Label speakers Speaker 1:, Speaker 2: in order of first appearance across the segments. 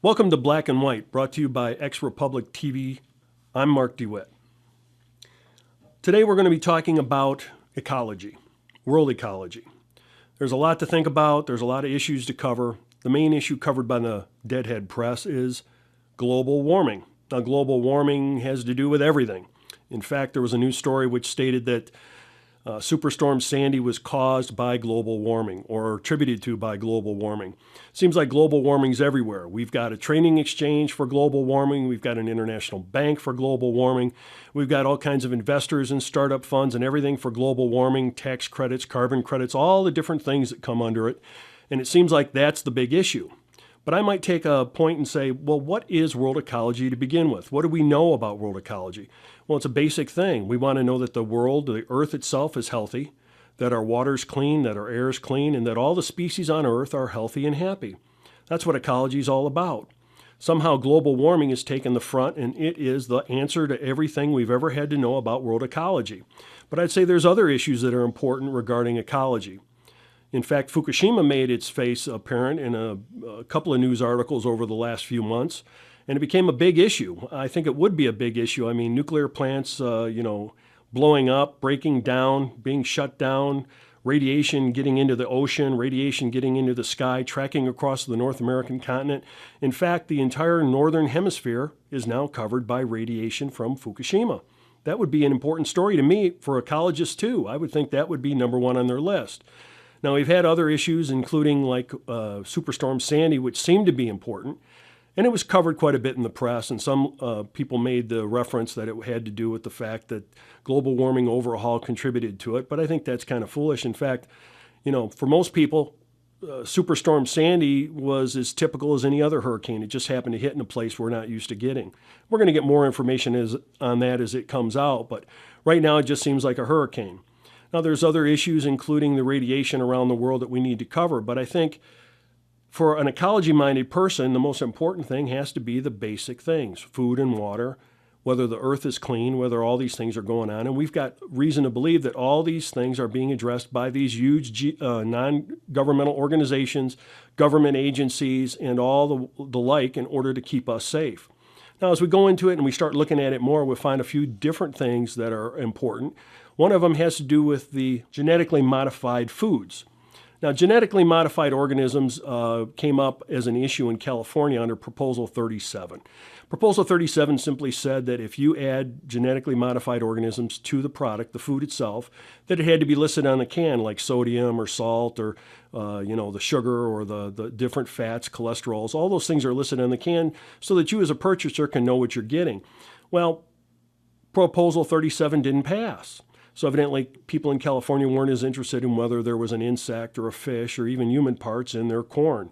Speaker 1: Welcome to Black and White, brought to you by Ex-Republic TV. I'm Mark DeWitt. Today we're going to be talking about ecology, world ecology. There's a lot to think about. There's a lot of issues to cover. The main issue covered by the deadhead press is global warming. Now, global warming has to do with everything. In fact, there was a news story which stated that Superstorm Sandy was caused by global warming or attributed to by global warming. Seems like global warming's everywhere. We've got a trading exchange for global warming. We've got an international bank for global warming. We've got all kinds of investors and startup funds and everything for global warming, tax credits, carbon credits, all the different things that come under it. And it seems like that's the big issue. But I might take a point and say, well, what is world ecology to begin with? What do we know about world ecology? Well, it's a basic thing. We want to know that the world, the earth itself is healthy, that our water's clean, that our air is clean, and that all the species on earth are healthy and happy. That's what ecology is all about. Somehow global warming has taken the front, and it is the answer to everything we've ever had to know about world ecology. But I'd say there's other issues that are important regarding ecology. In fact, Fukushima made its face apparent in a couple of news articles over the last few months, and it became a big issue. I think it would be a big issue. I mean, nuclear plants, blowing up, breaking down, being shut down, radiation getting into the ocean, radiation getting into the sky, tracking across the North American continent. In fact, the entire northern hemisphere is now covered by radiation from Fukushima. That would be an important story to me for ecologists too. I would think that would be number one on their list. Now, we've had other issues, including like Superstorm Sandy, which seemed to be important, and it was covered quite a bit in the press, and some people made the reference that it had to do with the fact that global warming overhaul contributed to it, but I think that's kind of foolish. In fact, for most people, Superstorm Sandy was as typical as any other hurricane. It just happened to hit in a place we're not used to getting. We're going to get more information on that as it comes out, but right now it just seems like a hurricane. Now, there's other issues, including the radiation around the world that we need to cover, but I think for an ecology-minded person, the most important thing has to be the basic things, food and water, whether the earth is clean, whether all these things are going on. And we've got reason to believe that all these things are being addressed by these huge non-governmental organizations, government agencies, and all the like in order to keep us safe. Now, as we go into it and we start looking at it more, we'll find a few different things that are important. One of them has to do with the genetically modified foods. Now, genetically modified organisms came up as an issue in California under Proposal 37. Proposal 37 simply said that if you add genetically modified organisms to the product, the food itself, that it had to be listed on the can, like sodium or salt or the sugar or the different fats, cholesterols. All those things are listed on the can so that you as a purchaser can know what you're getting. Well, Proposal 37 didn't pass. So evidently, people in California weren't as interested in whether there was an insect or a fish or even human parts in their corn.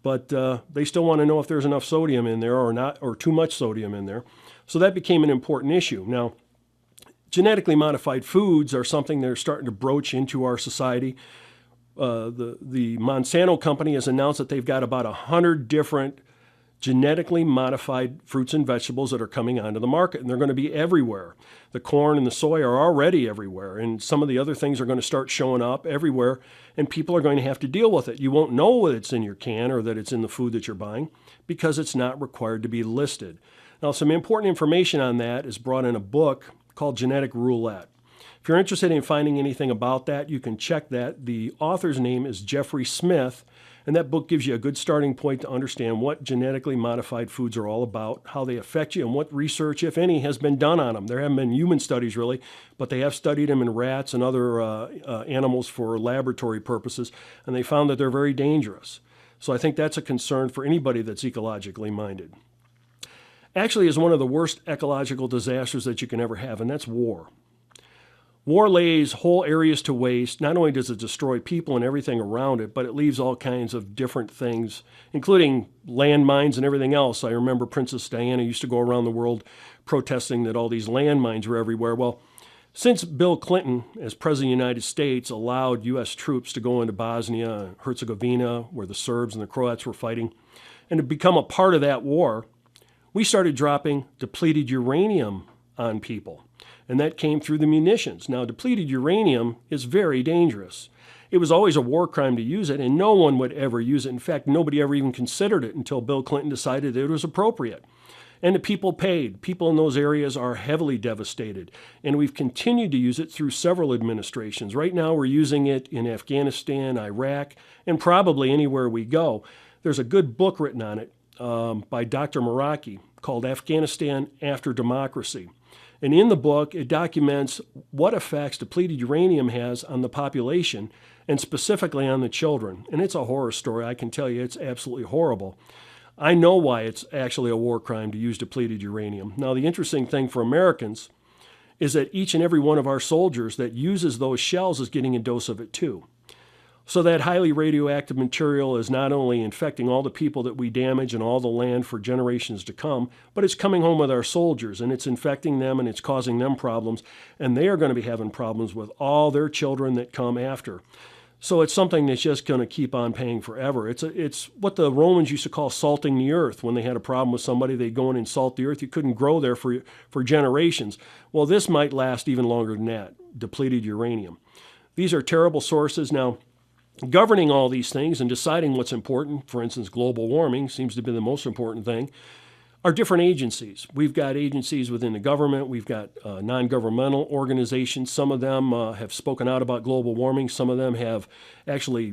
Speaker 1: But they still want to know if there's enough sodium in there or not, or too much sodium in there. So that became an important issue. Now, genetically modified foods are something that are starting to broach into our society. The Monsanto company has announced that they've got about 100 different genetically modified fruits and vegetables that are coming onto the market, and they're going to be everywhere. The corn and the soy are already everywhere, and some of the other things are going to start showing up everywhere, and people are going to have to deal with it. You won't know that it's in your can or that it's in the food that you're buying because it's not required to be listed. Now, some important information on that is brought in a book called Genetic Roulette. If you're interested in finding anything about that, you can check that. The author's name is Jeffrey Smith, and that book gives you a good starting point to understand what genetically modified foods are all about, how they affect you, and what research, if any, has been done on them. There haven't been human studies, really, but they have studied them in rats and other animals for laboratory purposes, and they found that they're very dangerous. So I think that's a concern for anybody that's ecologically minded. Actually, is one of the worst ecological disasters that you can ever have, and that's war. War lays whole areas to waste. Not only does it destroy people and everything around it, but it leaves all kinds of different things, including landmines and everything else. I remember Princess Diana used to go around the world protesting that all these landmines were everywhere. Well, since Bill Clinton, as President of the United States, allowed U.S. troops to go into Bosnia and Herzegovina, where the Serbs and the Croats were fighting, and to become a part of that war, we started dropping depleted uranium on people. And that came through the munitions. Now, depleted uranium is very dangerous. It was always a war crime to use it, and no one would ever use it. In fact, nobody ever even considered it until Bill Clinton decided that it was appropriate. And the people paid. People in those areas are heavily devastated. And we've continued to use it through several administrations. Right now, we're using it in Afghanistan, Iraq, and probably anywhere we go. There's a good book written on it by Dr. Meraki called Afghanistan After Democracy. And in the book, it documents what effects depleted uranium has on the population and specifically on the children. And it's a horror story. I can tell you it's absolutely horrible. I know why it's actually a war crime to use depleted uranium. Now, the interesting thing for Americans is that each and every one of our soldiers that uses those shells is getting a dose of it too. So that highly radioactive material is not only infecting all the people that we damage and all the land for generations to come, but it's coming home with our soldiers, and it's infecting them and it's causing them problems, and they are going to be having problems with all their children that come after. So it's something that's just going to keep on paying forever. It's what the Romans used to call salting the earth. When they had a problem with somebody, they'd go in and salt the earth. You couldn't grow there for generations. Well, this might last even longer than that, depleted uranium. These are terrible sources. Now, governing all these things and deciding what's important, for instance, global warming seems to be the most important thing, are different agencies. We've got agencies within the government. We've got non-governmental organizations. Some of them have spoken out about global warming. Some of them have actually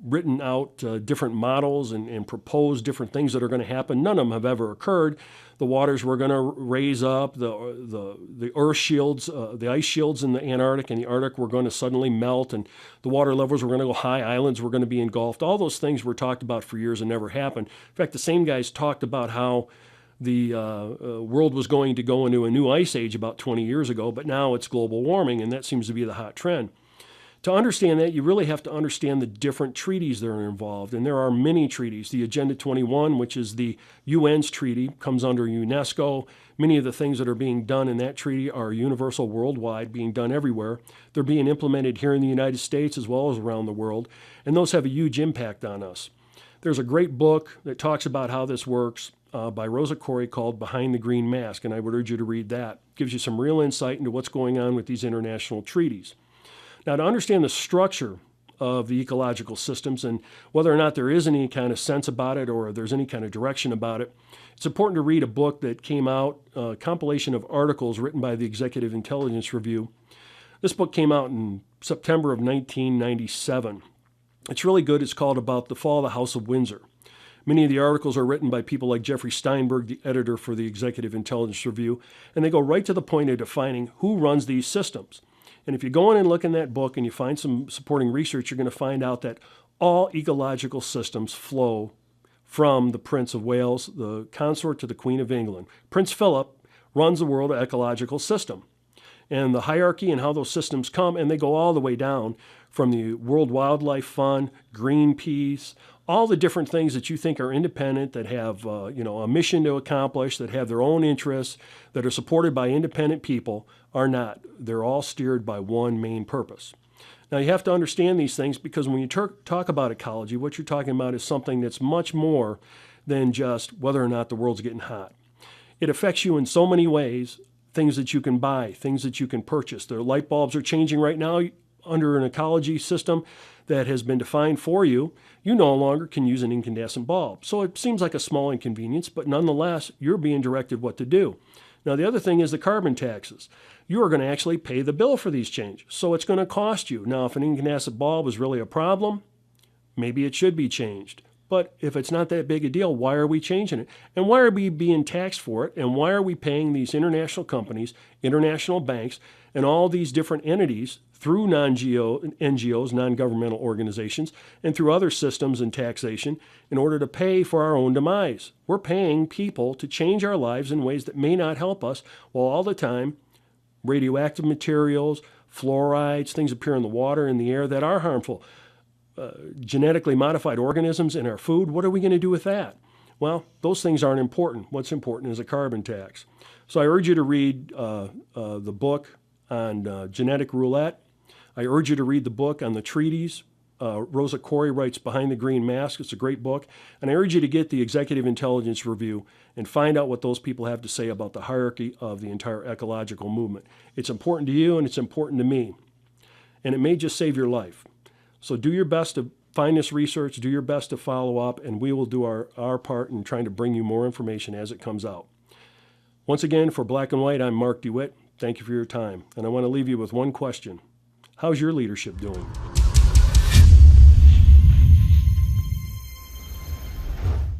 Speaker 1: written out different models and proposed different things that are going to happen. None of them have ever occurred. The waters were going to raise up. The earth shields, the ice shields in the Antarctic and the Arctic were going to suddenly melt, and the water levels were going to go high. Islands were going to be engulfed. All those things were talked about for years and never happened. In fact, the same guys talked about how the world was going to go into a new ice age about 20 years ago, but now it's global warming, and that seems to be the hot trend. To understand that, you really have to understand the different treaties that are involved, and there are many treaties. The Agenda 21, which is the UN's treaty, comes under UNESCO. Many of the things that are being done in that treaty are universal worldwide, being done everywhere. They're being implemented here in the United States as well as around the world, and those have a huge impact on us. There's a great book that talks about how this works by Rosa Koire called Behind the Green Mask, and I would urge you to read that. It gives you some real insight into what's going on with these international treaties. Now, to understand the structure of the ecological systems and whether or not there is any kind of sense about it or there's any kind of direction about it, it's important to read a book that came out, a compilation of articles written by the Executive Intelligence Review. This book came out in September of 1997. It's really good. It's called About the Fall of the House of Windsor. Many of the articles are written by people like Jeffrey Steinberg, the editor for the Executive Intelligence Review, and they go right to the point of defining who runs these systems. And if you go in and look in that book and you find some supporting research, you're going to find out that all ecological systems flow from the Prince of Wales, the consort to the Queen of England. Prince Philip runs the world ecological system. And the hierarchy and how those systems come, and they go all the way down from the World Wildlife Fund, Greenpeace, all the different things that you think are independent, that have a mission to accomplish, that have their own interests, that are supported by independent people, are not. They're all steered by one main purpose. Now, you have to understand these things because when you talk about ecology, what you're talking about is something that's much more than just whether or not the world's getting hot. It affects you in so many ways, things that you can buy, things that you can purchase. The light bulbs are changing right now under an ecology system that has been defined for you. You no longer can use an incandescent bulb. So it seems like a small inconvenience, but nonetheless, you're being directed what to do. Now, the other thing is the carbon taxes. You are going to actually pay the bill for these changes, so it's going to cost you. Now, if an incandescent bulb is really a problem, maybe it should be changed. But if it's not that big a deal, why are we changing it? And why are we being taxed for it? And why are we paying these international companies, international banks, and all these different entities through NGOs, non-governmental organizations, and through other systems and taxation in order to pay for our own demise? We're paying people to change our lives in ways that may not help us, while all the time radioactive materials, fluorides, things appear in the water and the air that are harmful. Genetically modified organisms in our food, what are we going to do with that? Well, those things aren't important. What's important is a carbon tax. So I urge you to read the book on genetic roulette. I urge you to read the book on the treaties. Rosa Koire writes Behind the Green Mask. It's a great book. And I urge you to get the Executive Intelligence Review and find out what those people have to say about the hierarchy of the entire ecological movement. It's important to you and it's important to me. And it may just save your life. So do your best to find this research, do your best to follow up, and we will do our part in trying to bring you more information as it comes out. Once again, for Black and White, I'm Mark DeWitt. Thank you for your time. And I want to leave you with one question. How's your leadership doing?